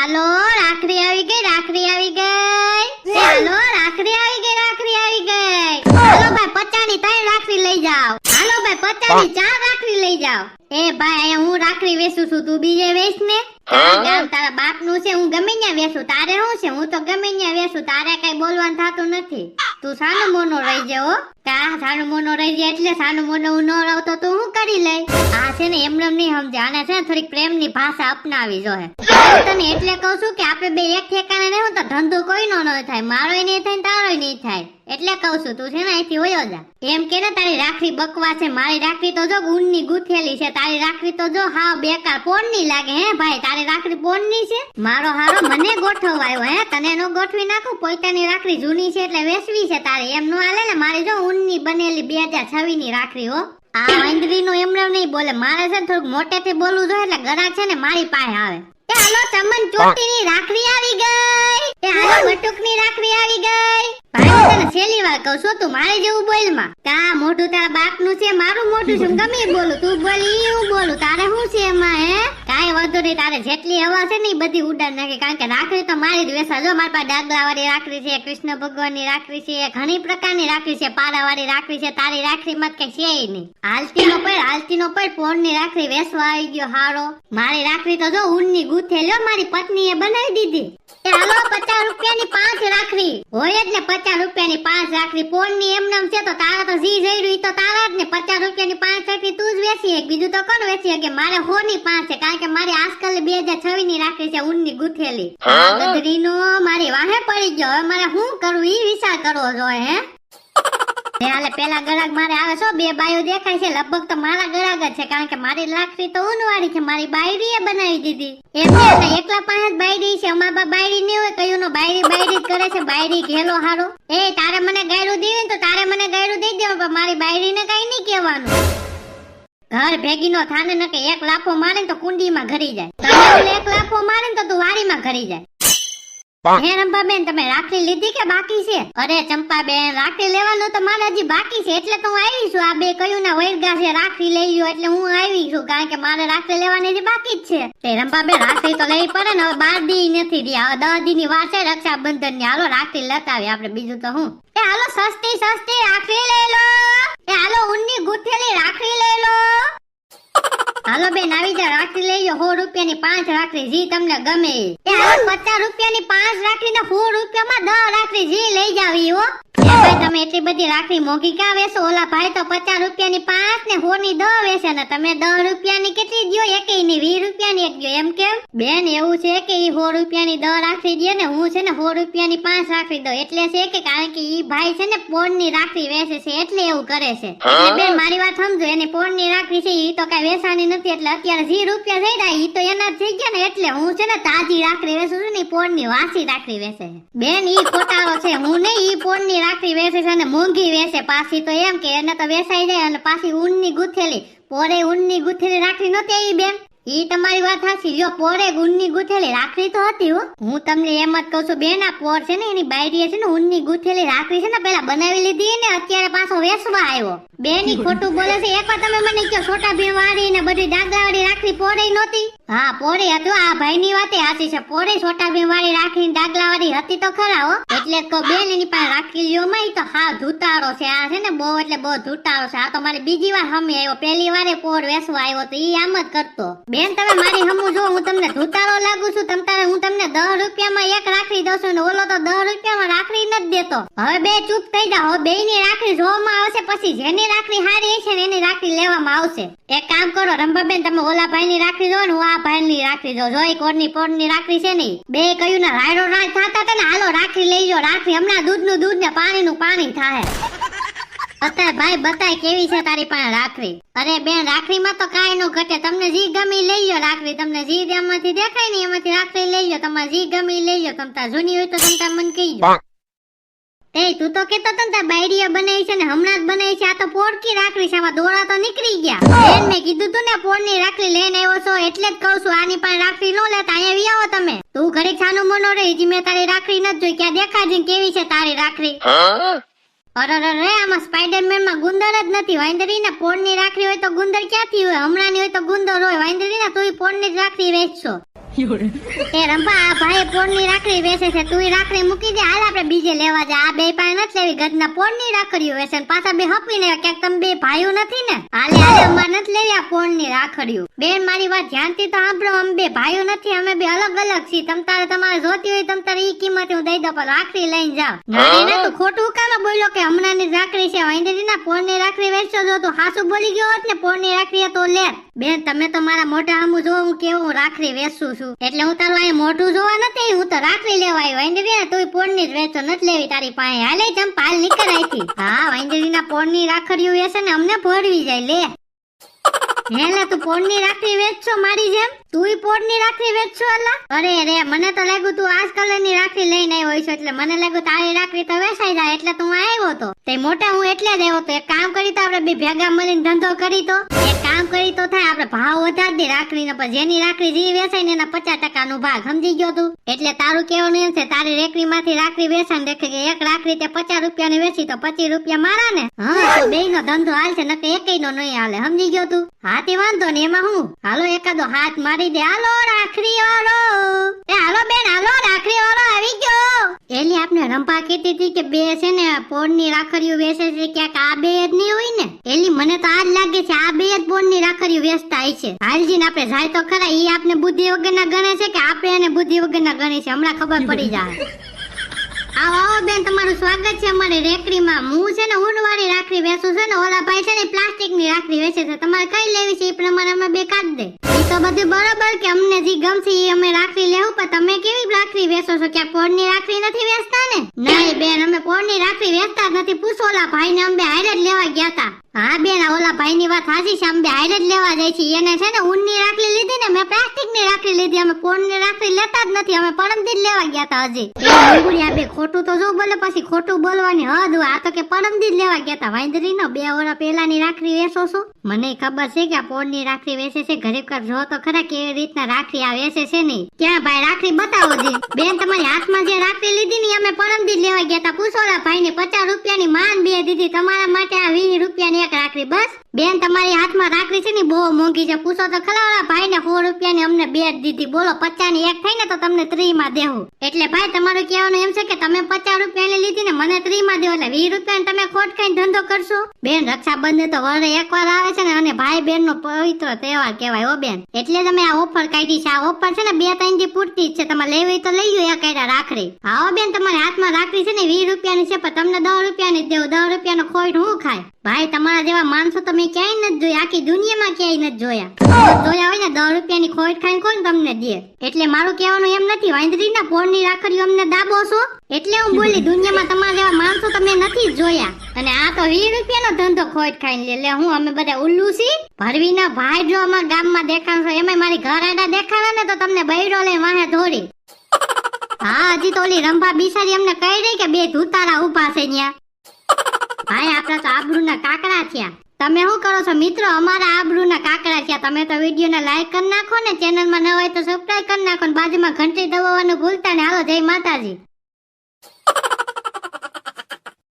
હાલો રાખડી આવી ગઈ, રાખડી આવી ગઈ. હાલો રાખડી આવી ગઈ, રાખડી આવી ગઈ. હાલો ભાઈ 50 ની 3 રાખડી લઈ જાઓ. હાલો ભાઈ 50 ની 4 રાખડી લઈ જાઓ. એ ભાઈ અહીંયા હું રાખડી વેચું છું, તું બીજે વેચ ને. તારા બાપ નું છે, હું ગમે ત્યાં વેચું. તારે શું છે, હું તો ગમે ત્યાં વેચું. તારે કઈ બોલવાનું થતું નથી. તું સાનો મોનો રહી જાવ. કા સાનો મોનો રહી જાય એટલે સાનો મોનો હું ન રહું તો તું શું કરી લઈ? આ છે ને એમને નહીં સમજે. આને છે ને થોડીક પ્રેમની ભાષા અપનાવી જોઈએ. તને એટલે કહું છું કે આપણે બે એક ઠેકાણે નહીં તો ધંધો કોઈનો ન થાય. મારોય નહીં થાય, તારોય નહીં થાય. એટલે કહું છું તું છે ને અહીંથી વયો જા. એમ કે ને તારી રાખડી બકવા છે. મારી રાખડી તો જો ઊનની ગુથેલી છે. તારી રાખડી તો જો હાવ બેકાર પોણની લાગે. હે ભાઈ તારી રાખડી પોણની છે? મારો હારો મને ગોઠવાયો. હે તને નો ગોઠવી નાખું? પોતાની રાખડી જૂની છે એટલે વેચવી છે તારે. એમ નો હાલે ને. મારી જો ઊનની બનેલી 2026 ની રાખડી હો. આ વાંદરી નો એમને નહીં બોલે. મારે છે ને થોડુંક મોટેથી બોલવું જોઈએ એટલે ગરાક છે ને મારી પાસે આવે. એ હાલો ચમન ચોટીની રાખડી આવી ગઈ. એ હાલો બટુકની રાખડી આવી ગઈ. ભાઈ તને છેલ્લી વાર કહું છું તું મારી જેવું બોલ માં. કા મોઢું તારા બાપ નું છે, મારું મોઢું છે. ગમે બોલું, તું બોલી હું બોલું. તારે શું છે એમાં? હે કાઈ વાંધો નહીં. તારે જેટલી હવા છે ને એ બધી ઉડાડ નાખે. કારણ કે રાખડી તો મારી જ વેસા. જો મારી પાસે ડાગલા વાળી રાખડી છે, કૃષ્ણ ભગવાન ની રાખડી છે, ઘણી પ્રકારની રાખડી છે, પારા વાળી રાખડી છે. તારી રાખડી માં કઈ છે નહીં. હાલતી નો પડ પોણ ની રાખડી વેસવા આવી ગયો હારો. મારી રાખડી તો જો ઊનની ગુથેલ્યો મારી પત્નીએ બનાવી દીધી. એ હાલો 50 રૂપિયાની 5 રાખડી હોય જ ને. 50 રૂપિયાની 5 રાખડી પોણની એમનામ છે તો તારા તો જી જઈ રહ્યું તો તારા જ ને. 50 રૂપિયાની 5 રાખડી તું જ વેચી એક, બીજું તો કોણ વેચી કે? મારે 100 ની 5 છે. કારણ કે મારી આજકાલ 2026 ની રાખડી છે ઊનની ગુથેલી. ગદરીનો મારી વાહે પડી ગયો. હવે મારે શું કરવું એ વિચાર કરવો જોઈએ. હે હાલે પેલા ગરાગ મારે આવે છો. બે બાયો દેખાય છે. લગભગ તો મારા ગરાગ જ છે. કારણ કે મારી રાખડી તો ઊનવાળી છે. મારી બાયરીએ બનાવી દીધી. એમને એકલા પાસે જ બાયરી છે. અમારા બા બાયરી નહીં હોય. કયું નો બાયરી જ કરે છે. બાયરી ઘેલો હારો. એ તારે મને ગાયરું દેવી તો તારે મને ગાયરું દઈ દેવું. પણ મારી બાયરીને કઈ નહીં કહેવાનું. ઘર ભેગી નો થાને ન કે એક લાફો મારે તો કુંડીમાં ઘરી જાય. એક લાફો મારે તો તું વાડીમાં ઘરી જાય. હે રંભાબેન તમે રાખડી લીધી કે બાકી છે? અરે ચંપાબેન રાખડી લેવાનું તો મારે હજી બાકી છે. એટલે તો હું આવી છું. આ બે કયું ના વૈરગા છે રાખડી લઈ લ્યો એટલે હું આવી છું. કારણ કે મારે રાખડી લેવાની હજી બાકી જ છે. તે રંભાબેન રાખડી તો લેવી પડે ને. હવે 12 દી નથી રહ્યા. હવે 10 દી ની વાર છે રક્ષાબંધન ની. હાલો રાખડી લેતા આવીએ આપણે. બીજું તો હું. એ હાલો સસ્તી રાખડી લઈ લો. એ હાલો ઊનની ગુથેલી રાખડી લઈ લો. હાલો બેન આવી જા. રાખડી લઈ લો. 100 રૂપિયાની 5 રાખડી જી તમને ગમે. એ હાલો 50 રૂપિયાની 5 રાખડી ને 100 રૂપિયામાં 10 રાખડી જી લઈ જાવી હો. ભાઈ તમે એટલી બધી રાખડી મોંઘી કા વેચો? ઓલા ભાઈ તો 50 રૂપિયાની 5 ને 100 ની 10 વેચે ને તમે 10 રૂપિયાની કેટલી દ્યો? એકેય ની 20 રૂપિયાની એક દ્યો. એમ કેમ બેન? એવું છે કે ઈ 100 રૂપિયાની 10 રાખડી દે ને હું છે ને 100 રૂપિયાની 5 રાખડી દઉં. એટલે છે કે કારણ કે ઈ ભાઈ છે ને પોણની રાખડી વેચે છે એટલે એવું કરે છે. એટલે બેન મારી વાત સમજો. એની પોણની રાખડી છે ઈ તો કઈ વેચાની નથી. એટલે અત્યારે 20 રૂપિયા થઈ રહ્યા ઈ તો એના થઈ ગયા ને. એટલે હું છે ને તાજી રાખડી વેચું છું ને. ઈ પોણની વાસી રાખડી વેચે છે બેન. ઈ ખોટારો છે. હું નહીં. ઈ પોણની રાખડી વેચે છે અને મોંઘી વેચે પાછી. તો એમ કે એને તો વેચાઈ જાય. અને પાછી ઊનની ગુથેલી પોરે ઊનની ગુથેલી રાખડી નહોતી આવી બેન. ઈ તમારી વાત સાચી. જો પોરે ઊનની ગુથેલી રાખડી તો હતી હો. હું તમને એમ જ કહું છું બેન. આ પોર છે ને એની બાયરીએ છે ને ઊનની ગુથેલી રાખડી છે ને પેલા બનાવી લીધી ને અત્યારે પાછો વેચવા આવ્યો. બેન ઈ ખોટું બોલે છે. એકવાર તમે મને કહો છોટા ભીમ વાળી ને બધી ડાગલાવાળી રાખડી પોરે નહોતી? હા પોરે હતું. આ ભાઈ ની વાતે સાચી છે. પોરે છોટા ભીમ વાળી રાખડી ડાગલાવાળી હતી તો ખરા હો. એટલે કહો બેન એની પાસે રાખડી લ્યો માં. ઈ તો હા ધૂતારો છે. આ છે ને બહુ એટલે બહુ ધૂતારો છે. આ તો મારી બીજી વાર હમી આવ્યો. પહેલી વારે પોર વેચવા આવ્યો તો ઈ આમ જ કરતો. બેન તમે મારી હમું જો. હું તમને ધૂતારો લાગુ છું? હું તમને 10 રૂપિયામાં એક રાખડી દઉં છું ને ઓલો તો 10 રૂપિયામાં રાખડી નથી દેતો. હવે બે ચૂપ થઈ જાઓ. હવે બે ની રાખડી જોવામાં આવશે. પછી જેની રાખડી હારી હશે ને એની રાખડી લેવામાં આવશે. એક કામ કરો રંભાબેન તમે ઓલા ભાઈ ની રાખડી જો ને હું આ ભાઈ ની રાખડી જો. જોઈ કોરની પોરની રાખડી છે ને બે કયું ને રાયડો રાજ થતા હતા ને. હાલો રાખડી લઈ લો. રાખડી હમણાં દૂધનું દૂધ ને પાણીનું પાણી થાય. અત્યારે ભાઈ બતાય કેવી છે તારી પાસે રાખડી. અરે બેન રાખડીમાં તો કાઈ નો ઘટે. તમને જી ગમી લઈ લો રાખડી. તમને જી એમાંથી દેખાય ને એમાંથી રાખડી લઈ લો. તમારે જી ગમી લઈ લો. તમતા જૂની હોય તો તમતા મને કહીજો. એ તું તો કેતો તને તાર બાયરીએ બનાવી છે ને હમણાં જ બનાવી છે. આ તો પોરકી રાખડી છે. આમાં દોરા તો નીકળી ગયા. બેન મેં કીધું તું ને પોરની રાખડી લઈને આવ્યો છો એટલે જ કહું છું. આની પાસે રાખડી નો લેતા અહીંયા વી આવો તમે. તું ઘરે છાનું મનો રહી. જી મેં તારી રાખડી નથી જોઈ. ક્યાં દેખાડી કેવી છે તારી રાખડી? અરે આમાં સ્પાઈડરમેન માં ગુંદર જ નથી. વાંદરી ને પોરની રાખડી હોય તો ગુંદર ક્યાંથી હોય? હમણાં ની હોય તો ગુંદર હોય. વાંદરી ને તું પોરની જ રાખડી વેચશો. એ રંભા આ ભાઈ પોળની રાખડી વેચે છે, તુંય રાખડી મૂકી દે, હાલ આપણે બીજે લેવા જા. આ બે પાસે નથી લેવી, ગદના પોળની રાખડીઓ વેચે ને પાછા બે હપીને ક્યાંક તમે બે ભાઈઓ નથી ને. હાલે અમારે નથી લેવી આ પોળની રાખડીઓ. બેન મારી વાત ધ્યાનથી તો સાંભળો, અમે બે ભાઈઓ નથી, અમે બે અલગ અલગ છીએ. તમ તારે તમારે જોતી હોય તમ તારે ઈ કિંમતે હું દઈ દઉં, પણ રાખડી લઈને જાવ. નાની તું ખોટું કામ બોલ્યો કે હમણાંની રાખડી છે, વાંદરીના પોળની રાખડી વેચતો જો તું હાસુ બોલી ગયો હોત ને પોળની રાખડી તો લે. બેન તમે તો મારા મોઢા સામું જો હું કેવું રાખડી વેચું છું, એટલે હું તારું અહીં મોઢું જોવા નથી, હું તો રાખડી લેવા આવ્યો. વાંદરી તું પોળની જ વેચો, નથી લેવી તારી પાસે. હાલે જમ પાલ નીકળ આઈથી. હા વાંદરીના પોળની રાખડીઓ વેચે ને અમને ભરવી જાય લે. હેલા તું પોળની રાખડી વેચશો મારી જેમ? તુંય પોળની રાખડી વેચશો? અલા અરે રે મને તો લાગ્યું તું આજ કલરની રાખડી લઈને આવ્યો છો, એટલે મને લાગ્યું તારી રાખડી તો વેચાઈ જાય એટલે તું આવ્યો તો. તે મોટા હું એટલે જ આવ્યો તો. એક કામ કરી તો આપણે બે ભેગા મળીને ધંધો કરી તો. એક કામ કરી તો થાય, આપણે ભાવ વધારી દે રાખડીનો, પણ જેની રાખડી જે વેચાય ને એના 50% નો ભાગ. સમજી ગયો તું? એટલે તારું કહેવાનું એમ છે તારી રેકડીમાંથી રાખડી વેચાણ દેખે કે એક રાખડી તે 50 રૂપિયાની વેચી તો 25 રૂપિયા મારા ને. હા તો બેયનો ધંધો હાલશે, નકે એકેયનો નહીં હાલે. સમજી ગયો તું? હાથી વાંધો ને એમાં હું. હાલો એકાદો હાથ મારી દે. હાલો રાખડી વાળો, એ હાલો બેન હાલો રાખડી વાળો આવી ગયો. એલી આપણે રંભા કહેતી હતી કે બે છે ને પોળની રાખડીઓ વેચે છે, ક્યાંક આ બે જ નહીં હોય ને? એલી મને તો આજ લાગે છે આ બે જ પોળની રાખડીઓ વેચતા હોય છે. હાલજીને આપણે જાય તો ખરા, ઈ આપને બુદ્ધિ વગરના ગણે છે કે આપણે એને બુદ્ધિ વગરના ગણી છે, હમણાં ખબર પડી જાય. આવો આવો બેન તમારું સ્વાગત છે અમારી રેકડીમાં. હું છે ને ઊનવાળી રાખડી વેચું છે ને, ઓલા ભાઈ છે ને પ્લાસ્ટિકની રાખડી વેચે છે. તમારે કઈ લેવી છે એ પ્રમાણે અમે બે કાઢ દે. એ તો બધું બરોબર કે અમને જે ગમશે એ અમે રાખડી લેવું, પણ તમે કેવી રાખડી વેચો છો? ક્યાં પોળની રાખડી નથી વેચતા ને? નહીં બેન અમે પોળની રાખડી વેચતા જ નથી. પૂછો ઓલા ભાઈ ને, અમે હાઈર જ લેવા ગયા હતા. હા બેન ઓલા ભાઈ ની વાત સાચી છે, અમે હાઈર જ લેવા જાય છે. એને છે ને ઊનની રાખડી લીધી ને, મેં પ્લાસ્ટિકની રાખડી લીધી. અમે પોળની રાખડી લેતા જ નથી, અમે પરમથી જ લેવા ગયા હતા. હજી આ બે ખોટું તો જો બોલે પછી ખોટું બોલવાની હદ હોય. આ તો કે પરમથી જ લેવા ગયા હતા. વાંદરી નો 2 વર્ષ પહેલાની રાખડી વેચો છો? મને ખબર છે કે આ પોળની રાખડી વેચે છે. ગરીબ કર જો તો ખરા કેવી રીતના રાખડી આ વેચે છે નહીં. ક્યાં ભાઈ રાખડી બતાવો જી. બેન તમારી હાથમાં જે રાખડી લીધી ને અમે પરમથી જ લેવા ગયા હતા. પૂછોલા ભાઈ ને 50 રૂપિયાની માન બે દીધી, તમારા માટે આ 20 રૂપિયાની એક રાખડી બસ. બેન તમારી હાથમાં રાખડી છે ને બહુ મોંઘી છે. પૂછો તો ખરા ઓલા ભાઈ ને 100 રૂપિયાની અમને બે જ દીધી. બોલો 50 ની એક થઈ ને તો તમને 30 માં દેવું. એટલે ભાઈ તમારું કહેવાનું એમ છે કે તમે 50 રૂપિયાની લીધી ને મને 30 માં દેવો, એટલે 20 રૂપિયા તમે ખોટ ખાઈને ધંધો કરશો? બેન રક્ષાબંધન તો વરે એકવાર આવે છે ને, અને ભાઈ બેન નો પવિત્ર તહેવાર કહેવાય હો બેન. એટલે તમે આ ઓફર કાઢી છે. આ ઓફર છે ને 2-3 દી પૂરતી જ છે. તમે લેવી તો લઈ લો એક રાખડી. હા બેન તમારી હાથમાં રાખડી છે ને 20 રૂપિયાની છે, પણ તમને 10 રૂપિયાની જ દેવું. 10 રૂપિયાનો ખોટ હું ખાય? ભાઈ તમારા જેવા માણસો તમે ક્યાંય નથી જોયા, આખી દુનિયામાં ક્યાંય નથી જોયા. જોયા હોય ને 10 રૂપિયાની ખોટ ખાઈને કોણ તમને દે? એટલે મારું કહેવાનું એમ નથી વાંદરી ના પોળની રાખડીઓ અમને દાબો છો, એટલે હું બોલી દુનિયામાં તમારા જેવા માણસો તમે નથી જોયા. અને આ તો 20 રૂપિયાનો ધંધો ખોટ ખાઈને લે. એટલે હું અમે બધા ઉલ્લુ છી? ભરવીના ભાઈ જો અમારા ગામમાં દેખાણો, એમાં મારી ઘર આડા દેખાણા ને તો તમને બૈરો લઈને વાહે ધોરી. હા હજી તો ઓલી રંભા બિસારી અમને કહી રહી કે બે ધૂતારા ઉભા છે ન્યા. ભાઈ આપડા તો આબરૂના કાકડા થયા. તમે શું કરો છો મિત્રો? અમારા આબરૂના કાકડા થયા. તમે તો વિડીયોને લાઈક કરી નાખો ને, ચેનલમાં ન હોય તો સબસ્ક્રાઇબ કરી નાખો ને બાજુમાં ઘંટી દબાવવાનું ભૂલતા ને. હાલો જય માતાજી.